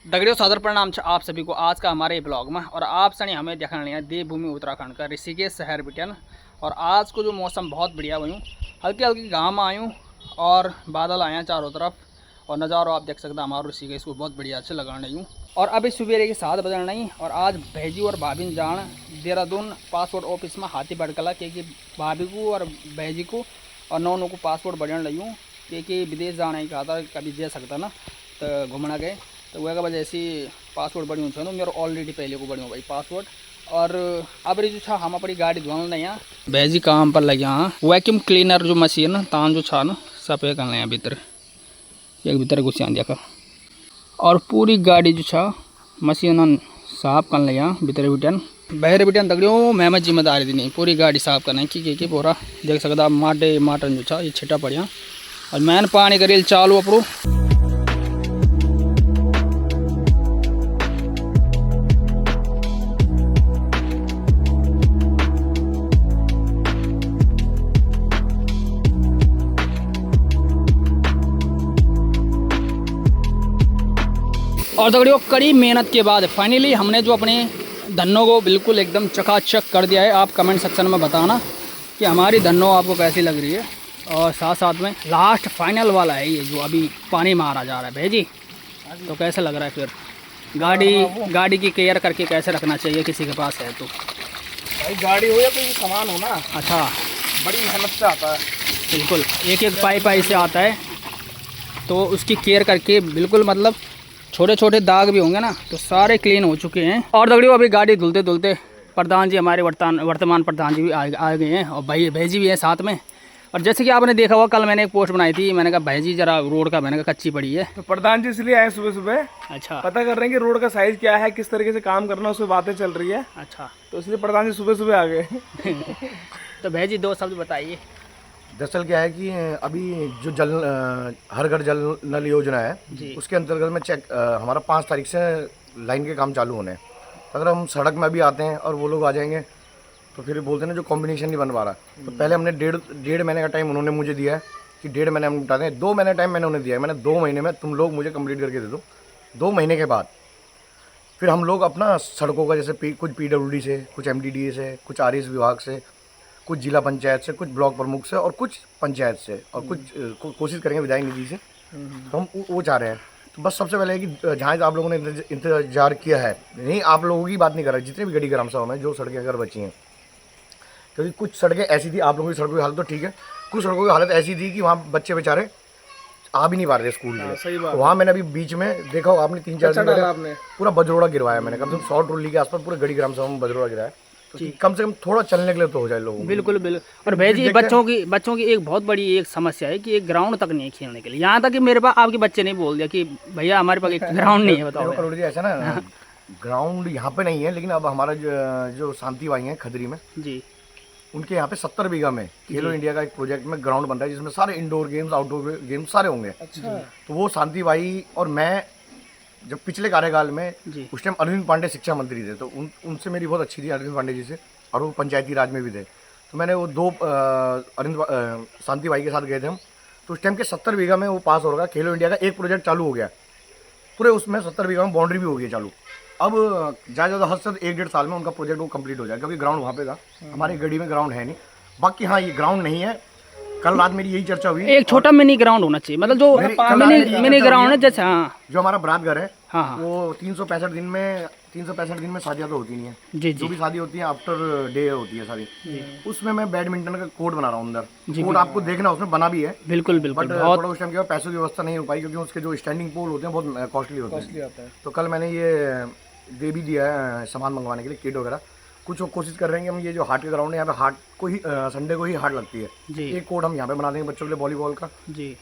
दगड़ियों सादर प्रणाम छ आप सभी को आज का हमारे ब्लॉग में। और आप सनी हमें देखने लिया देवभूमि उत्तराखंड का ऋषिकेश शहर बिटन। और आज को जो मौसम बहुत बढ़िया हुई, हल्की हल्की घाम आयूँ और बादल आए हैं चारों तरफ। और नज़ारा आप देख सकते हैं हमारे ऋषिकेश को बहुत बढ़िया से लगा रही हूँ। और अभी सुबह के 7 बज रही और आज भैजी और भाभी जान देहरादून पासपोर्ट ऑफिस में हाथी भड़कला क्योंकि भाभी को और भैजी को और नौनों को पासपोर्ट बढ़न रही हूँ क्योंकि विदेश जाने का था, कभी दे सकता ना तो घूमना गए तो वह वजह से पासपोर्ट बढ़िया छो मेरे ऑलरेडी पहले को बढ़िया भाई पासपोर्ट। और अब जो छा हम अपनी गाड़ी धोने नहीं यहाँ भैजी काम पर लगे हाँ वैक्यूम क्लीनर जो मशीन तान जो छा ना सफेद करना यहाँ भीतर एक भीतर घुस देखा। और पूरी गाड़ी जो छा मशीन साफ कर लिया भीतर बिटन बहरे बिटन दगड़ियों मैं जिम्मेदारी दी नहीं पूरी गाड़ी साफ करना की पूरा देख सकता माटे माटन जो छा ये छिटा पड़िया। और मैंने पानी करेल चालू अपरू और दगड़ियों कड़ी मेहनत के बाद फाइनली हमने जो अपने धनों को बिल्कुल एकदम चकाचक कर दिया है। आप कमेंट सेक्शन में बताना कि हमारी धनों आपको कैसी लग रही है। और साथ साथ में लास्ट फाइनल वाला है ये जो अभी पानी मारा जा रहा है भैजी, तो कैसा लग रहा है फिर गाड़ी की केयर करके कैसे रखना चाहिए किसी के पास है तो भाई गाड़ी हो या कोई सामान हो ना। अच्छा बड़ी मेहनत से आता है बिल्कुल एक एक पाई से आता है तो उसकी केयर करके बिल्कुल मतलब छोटे छोटे दाग भी होंगे ना तो सारे क्लीन हो चुके हैं। और दगड़ियों अभी गाड़ी धुलते धुलते प्रधान जी हमारे वर्तमान प्रधान जी भी आ गए हैं और भाई जी भी हैं साथ में। और जैसे कि आपने देखा हुआ कल मैंने एक पोस्ट बनाई थी, मैंने कहा भाई जी जरा रोड का मैंने कहा कच्ची पड़ी है तो प्रधान जी इसलिए आए सुबह सुबह। अच्छा पता कर रहे हैं कि रोड का साइज क्या है, किस तरीके से काम करना है, उसमें बातें चल रही है। अच्छा तो इसलिए प्रधान जी सुबह सुबह आ गए। तो भाई जी 2 शब्द बताइए। दरअसल क्या है कि अभी जो हर घर जल नल योजना है उसके अंतर्गत में हमारा 5 तारीख से लाइन के काम चालू होने हैं। अगर हम सड़क में भी आते हैं और वो लोग आ जाएंगे तो फिर बोलते हैं ना जो कॉम्बिनेशन नहीं बन पा रहा। तो पहले हमने डेढ़ महीने का टाइम उन्होंने मुझे दिया है कि 1.5 महीने हम बता दें, 2 महीने टाइम मैंने उन्हें दिया है। मैंने 2 महीने में तुम लोग मुझे कंप्लीट करके दे दो। 2 महीने के बाद फिर हम लोग अपना सड़कों का जैसे कुछ PWD से, कुछ MDDA से, कुछ RS विभाग से, कुछ जिला पंचायत से, कुछ ब्लॉक प्रमुख से और कुछ पंचायत से और कुछ कोशिश करेंगे विधायक निधि से। तो हम वो चाह रहे हैं। तो बस सबसे पहले है कि जहाँ आप लोगों ने इंतजार किया है, नहीं आप लोगों की बात नहीं कर रहा, जितने भी गढ़ी ग्राम सभा में जो सड़कें अगर बची हैं, क्योंकि कुछ सड़कें ऐसी थी, आप लोगों की सड़कों की हालत तो ठीक है, कुछ सड़कों की हालत ऐसी थी कि वहाँ बच्चे बेचारे आ भी नहीं पा रहे स्कूल में। तो वहाँ मैंने अभी बीच में देखा हो आपने 3-4 दिन पहले पूरा बजरोड़ा गिरवाया मैंने, कम से कम 100 ट्रॉली के आसपास पूरे गढ़ी ग्राम सभा में बजरोड़ा गिराया। तो कम से कम थोड़ा चलने के लिए तो हो जाए लोगों। बिल्कुल और भाई जी बच्चों की एक बहुत बड़ी एक समस्या है कि एक ग्राउंड तक नहीं है खेलने के लिए। यहाँ तक कि मेरे पास आपके बच्चे नहीं बोल दिया कि भैया हमारे पास एक ग्राउंड नहीं है। बताओ करोड़ जी ऐसा ना ग्राउंड यहाँ पे नहीं है, लेकिन अब हमारा जो शांति भाई हैं खदरी में जी, उनके यहाँ पे 70 बीघा में खेलो इंडिया का एक प्रोजेक्ट में ग्राउंड बन रहा है जिसमें सारे इंडोर गेम्स आउटडोर गेम्स सारे होंगे। अच्छा। तो वो शांति भाई और मैं जब पिछले कार्यकाल में उस टाइम अरविंद पांडे शिक्षा मंत्री थे तो उनसे मेरी बहुत अच्छी थी अरविंद पांडे जी से, और वो पंचायती राज में भी थे। तो मैंने वो 2 अरविंद शांति भाई के साथ गए थे हम। तो उस टाइम के 70 बीघा में वो पास हो रहा खेलो इंडिया का एक प्रोजेक्ट चालू हो गया पूरे, उसमें 70 बीघा में बाउंड्री भी हो गई चालू। अब ज़्यादा हद से 1-1.5 साल में उनका प्रोजेक्ट वो कंप्लीट हो जाए, क्योंकि ग्राउंड वहाँ पे था। हमारे गढ़ी में ग्राउंड है नहीं। बाकी हाँ ये ग्राउंड नहीं है, कल रात मेरी यही चर्चा हुई। एक छोटा मिनी ग्राउंड होना चाहिए, मतलब जो मिनी ग्राउंड है जैसे हाँ जो हमारा बरात घर है हाँ वो 365 दिन में शादियाँ तो होती नहीं है जी, जो भी शादी होती है आफ्टर डे होती है सारी। उसमें मैं बैडमिंटन का कोर्ट बना रहा हूँ अंदर। कोर्ट आपको देखना उसमें बना भी है बिल्कुल बट थोड़ा उस टाइम के पैसों की व्यवस्था नहीं हो पाई, क्योंकि उसके जो स्टैंडिंग पोल होते हैं बहुत कॉस्टली होते हैं। तो कल मैंने ये दे भी दिया है सामान मंगवाने के लिए, किट वगैरह। कुछ कोशिश कर रहे हैं कि हम ये जो हाट के ग्राउंड है यहाँ पे हाट को ही संडे को ही हाट लगती है, एक कोर्ट हम यहाँ पे बना देंगे बच्चों के लिए वॉलीबॉल का जी।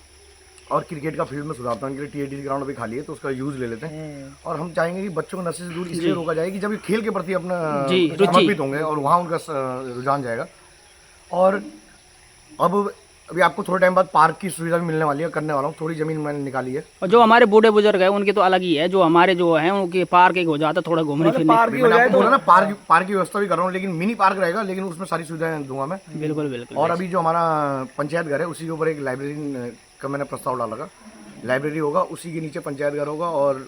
और क्रिकेट का फील्ड में सुधारता हूँ, इनके लिए TAT ग्राउंड अभी खाली है तो उसका यूज़ ले लेते हैं। और हम चाहेंगे कि बच्चों को नशे से दूर इसलिए रोका जाए कि जब ये खेल के प्रति अपना समर्पित होंगे और वहाँ उनका रुझान जाएगा। और अब अभी आपको थोड़े टाइम बाद पार्क की सुविधा भी मिलने वाली है, करने वाला हूँ। थोड़ी ज़मीन मैंने निकाली है। और जो हमारे बूढ़े बुजुर्ग हैं उनके तो अलग ही है, जो हमारे जो हैं उनके पार्क एक हो जाता है थोड़ा घूमने फिरने। बोला ना पार्क की व्यवस्था भी कर रहा हूँ, लेकिन मिनी पार्क रहेगा, लेकिन उसमें सारी सुविधाएं दूंगा मैं। बिल्कुल। और अभी जो हमारा पंचायत घर है उसी के ऊपर एक लाइब्रेरी का मैंने प्रस्ताव डाला था। लाइब्रेरी होगा, उसी के नीचे पंचायत घर होगा और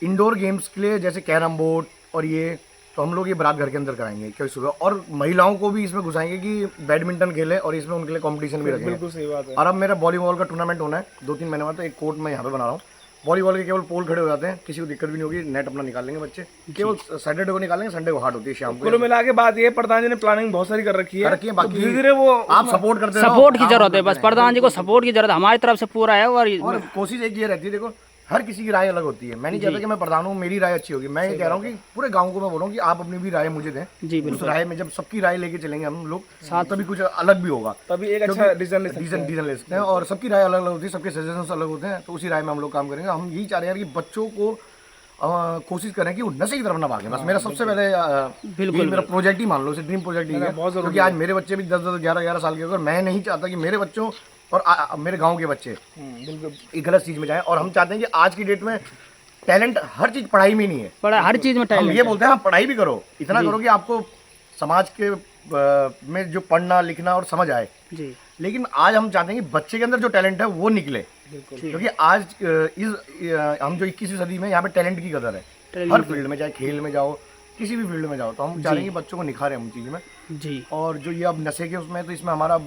इंडोर गेम्स के लिए जैसे कैरम बोर्ड और ये, तो हम लोग ये बारात घर के अंदर कराएंगे क्योंकि सुबह, और महिलाओं को भी इसमें घुसाएंगे कि बैडमिंटन खेले और इसमें उनके लिए कंपटीशन भी रखेंगे। बिल्कुल सही बात है। और अब मेरा वॉलीबॉल का टूर्नामेंट होना है 2-3 महीने बाद, तो एक कोर्ट में यहाँ पे बना रहा हूँ। वॉलीबॉल के केवल पोल खड़े हो जाते हैं, किसी को दिक्कत भी नहीं होगी, नेट अपना निकाल लेंगे बच्चे, केवल सैटरडे को निकालेंगे, संडे को हाट होती है शाम को। कुल मिला के बात ये, प्रधान जी ने प्लानिंग बहुत सारी कर रखी है, बाकी धीरे धीरे वो आप सपोर्ट करते रहो। सपोर्ट की जरूरत है, बस प्रधान जी को सपोर्ट की जरूरत हमारी तरफ से पूरा है। और कोशिश एक ये रहती है, देखो हर किसी की राय अलग होती है। मैं नहीं चाहता कि मैं प्रधान हूँ मेरी राय अच्छी होगी, मैं ये कह रहा हूँ कि पूरे गांव को मैं बोल रहा हूँ कि आप अपनी भी राय मुझे दें। जी उस राय में जब सबकी राय लेके चलेंगे हम लोग साथ, तभी कुछ अलग भी होगा, तभी एक अच्छा डिसीजन ले सकते हैं। और सबकी राय अलग अलग होती है, सबके सजेशंस अलग होते हैं, तो उसी राय में हम लोग काम करेंगे। हम यही चाह रहे हैं कि बच्चों को कोशिश करें कि वो नशे की तरफ ना भागें। बस मेरा सबसे पहले बिल्कुल मेरा प्रोजेक्ट ही मान लो, ड्रीम प्रोजेक्ट ही है, क्योंकि आज मेरे बच्चे भी 10-10, 11-11 साल के हो गए। मैं नहीं चाहता कि मेरे बच्चों और मेरे गांव के बच्चे बिल्कुल एक गलत चीज में जाएं। और हम चाहते हैं कि आज की डेट में टैलेंट हर चीज पढ़ाई में नहीं है, हर चीज में हम टैलेंट ये बोलते हैं, हाँ पढ़ाई भी करो, इतना करो कि आपको समाज के में जो पढ़ना लिखना और समझ आए जी। लेकिन आज हम चाहते हैं कि बच्चे के अंदर जो टैलेंट है वो निकले, क्योंकि आज हम जो 21वीं सदी में यहाँ पे टैलेंट की कदर है। हर फील्ड में, चाहे खेल में जाओ, किसी भी फील्ड में जाओ, तो हम चाह रहे हैं कि बच्चों को निखारें हम चीज़ में जी। और जो ये अब नशे के उसमें, तो इसमें हमारा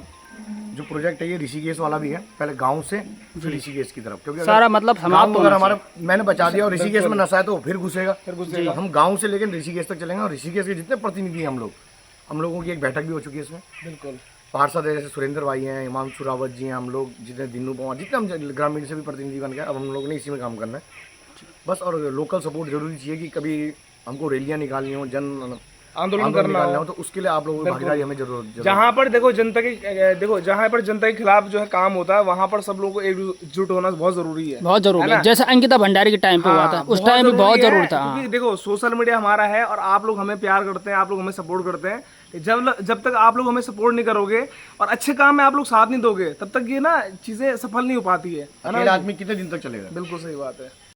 जो प्रोजेक्ट है ये ऋषिकेश वाला भी है, पहले गांव से फिर ऋषिकेश की तरफ, क्योंकि सारा मतलब समाप्त अगर हमारा मैंने बचा दिया और ऋषिकेश में नशा है तो फिर घुसेगा। घुसेगा। हम गांव से लेकर ऋषिकेश तक चलेंगे, और ऋषिकेश के जितने प्रतिनिधि हैं हम लोगों की एक बैठक भी हो चुकी है इसमें। बिल्कुल पार्षद है, जैसे सुरेंद्र भाई हैं, हिमांशु रावत जी हैं, हम लोग जितने दिनू पवार, जितने हम ग्रामीण से भी प्रतिनिधि बन गए, अब हम लोग ने इसी में काम करना है बस। और लोकल सपोर्ट जरूरी चाहिए कि कभी हमको रैलियाँ निकालनी हो, जन आंदोलन करना हो, तो उसके लिए आप लोगों की भागीदारी हमें जरूर। जहाँ पर देखो जहाँ पर जनता के खिलाफ जो है काम होता है, वहाँ पर सब लोगों को एकजुट होना बहुत जरूरी है, बहुत जरूरी है। जैसे अंकिता भंडारी के टाइम पे हुआ था, उस टाइम भी बहुत जरूरी था, क्योंकि देखो सोशल मीडिया हमारा है और आप लोग हमें प्यार करते हैं, आप लोग हमें सपोर्ट करते हैं। जब तक आप लोग हमें सपोर्ट नहीं करोगे और अच्छे काम में आप लोग साथ नहीं दोगे, तब तक ये ना चीजें सफल नहीं हो पाती है ना। अकेला आदमी कितने दिन तक चलेगा। बिल्कुल सही बात है।